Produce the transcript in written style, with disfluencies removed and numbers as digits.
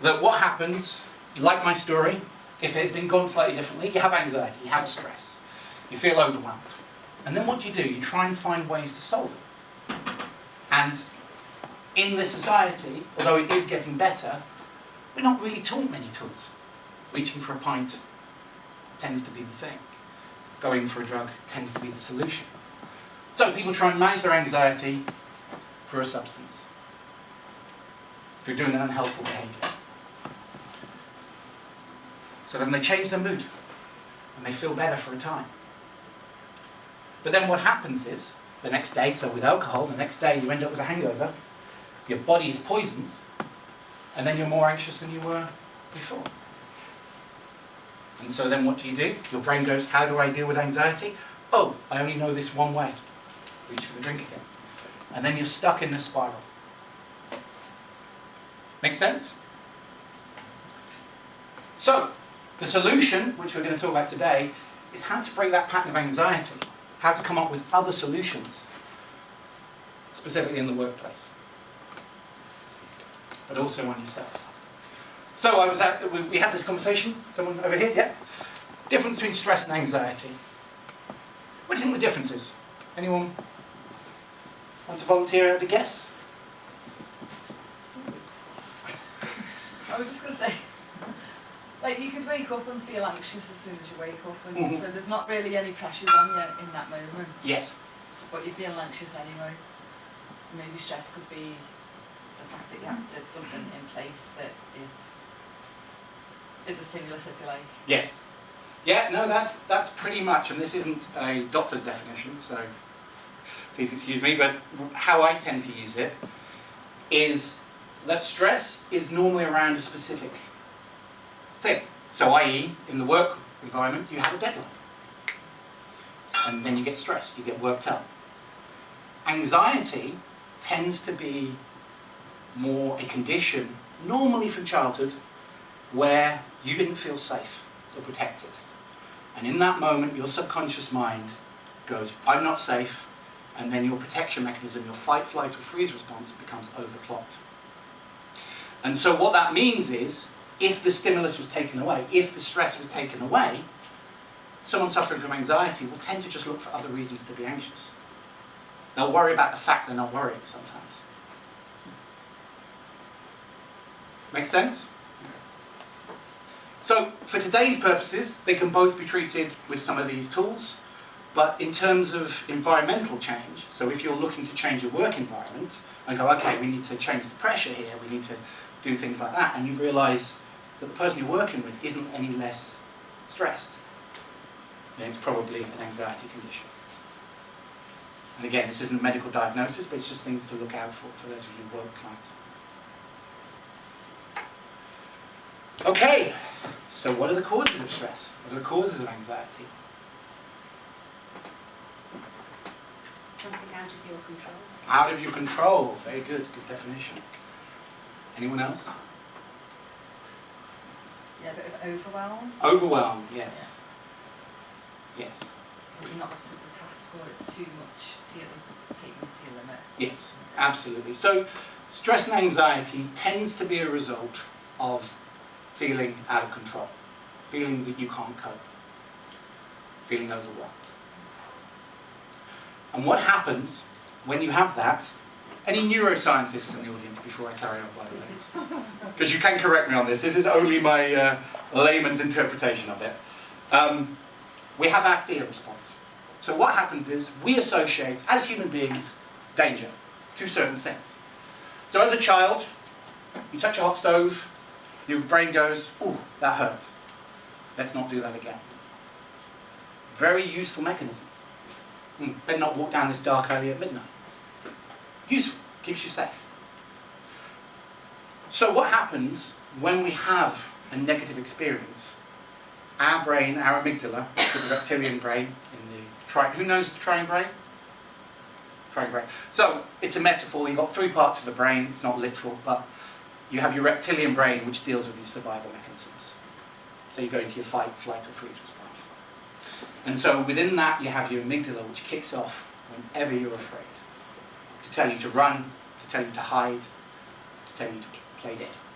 that what happens, like my story, if it had been gone slightly differently, you have anxiety, you have stress, you feel overwhelmed. And then what do? You try and find ways to solve it. And in this society, although it is getting better, we're not really taught many tools. Reaching for a pint tends to be the thing. Going for a drug tends to be the solution. So people try and manage their anxiety through a substance, through doing an unhelpful behaviour. So then they change their mood, and they feel better for a time. But then what happens is, the next day, so with alcohol, the next day you end up with a hangover, your body is poisoned, and then you're more anxious than you were before. And so then what do? Your brain goes, how do I deal with anxiety? Oh, I only know this one way. Reach for the drink again. And then you're stuck in this spiral. Make sense? So, the solution, which we're going to talk about today, is how to break that pattern of anxiety. How to come up with other solutions, specifically in the workplace, but also on yourself. So we had this conversation, someone over here, yeah? Difference between stress and anxiety. What do you think the difference is? Anyone want to volunteer to guess? I was just going to say, like, you could wake up and feel anxious as soon as you wake up, and so there's not really any pressures on you in that moment. Yes. But you feel anxious anyway. Maybe stress could be the fact that there's something in place that is a stimulus, if you like. Yes. Yeah, no, that's pretty much, and this isn't a doctor's definition, so please excuse me, but how I tend to use it is that stress is normally around a specific thing. So i.e., in the work environment, you have a deadline. And then you get stressed, you get worked up. Anxiety tends to be more a condition, normally from childhood, where you didn't feel safe or protected. And in that moment, your subconscious mind goes, I'm not safe, and then your protection mechanism, your fight, flight, or freeze response becomes overclocked. And so what that means is, if the stimulus was taken away, if the stress was taken away, someone suffering from anxiety will tend to just look for other reasons to be anxious. They'll worry about the fact they're not worrying sometimes. Make sense? So, for today's purposes, they can both be treated with some of these tools, but in terms of environmental change, so if you're looking to change your work environment, and go, okay, we need to change the pressure here, we need to do things like that, and you realise that the person you're working with isn't any less stressed, then it's probably an anxiety condition. And again, this isn't a medical diagnosis, but it's just things to look out for those of you who work with clients. Okay, so what are the causes of stress? What are the causes of anxiety? Something out of your control. Out of your control. Very good definition. Anyone else? Yeah, a bit of overwhelm. Overwhelm, yes. Yeah. Yes. Or you're not up to the task, or it's too much, it's taking you to your limit. Yes, absolutely. So stress and anxiety tends to be a result of feeling out of control, feeling that you can't cope, feeling overwhelmed. And what happens when you have that? Any neuroscientists in the audience before I carry on, by the way? Because you can correct me on this. This is only my layman's interpretation of it. We have our fear response. So what happens is we associate, as human beings, danger to certain things. So as a child, you touch a hot stove, your brain goes, ooh, that hurt. Let's not do that again. Very useful mechanism. Better not walk down this dark alley at midnight. Useful, keeps you safe. So what happens when we have a negative experience? Our brain, our amygdala, the reptilian brain, who knows the triune brain? Triune brain. So it's a metaphor. You've got three parts of the brain. It's not literal, but you have your reptilian brain, which deals with these survival mechanisms. So you go into your fight, flight, or freeze response. And so within that, you have your amygdala, which kicks off whenever you're afraid. To tell you to run, to tell you to hide, to tell you to play dead.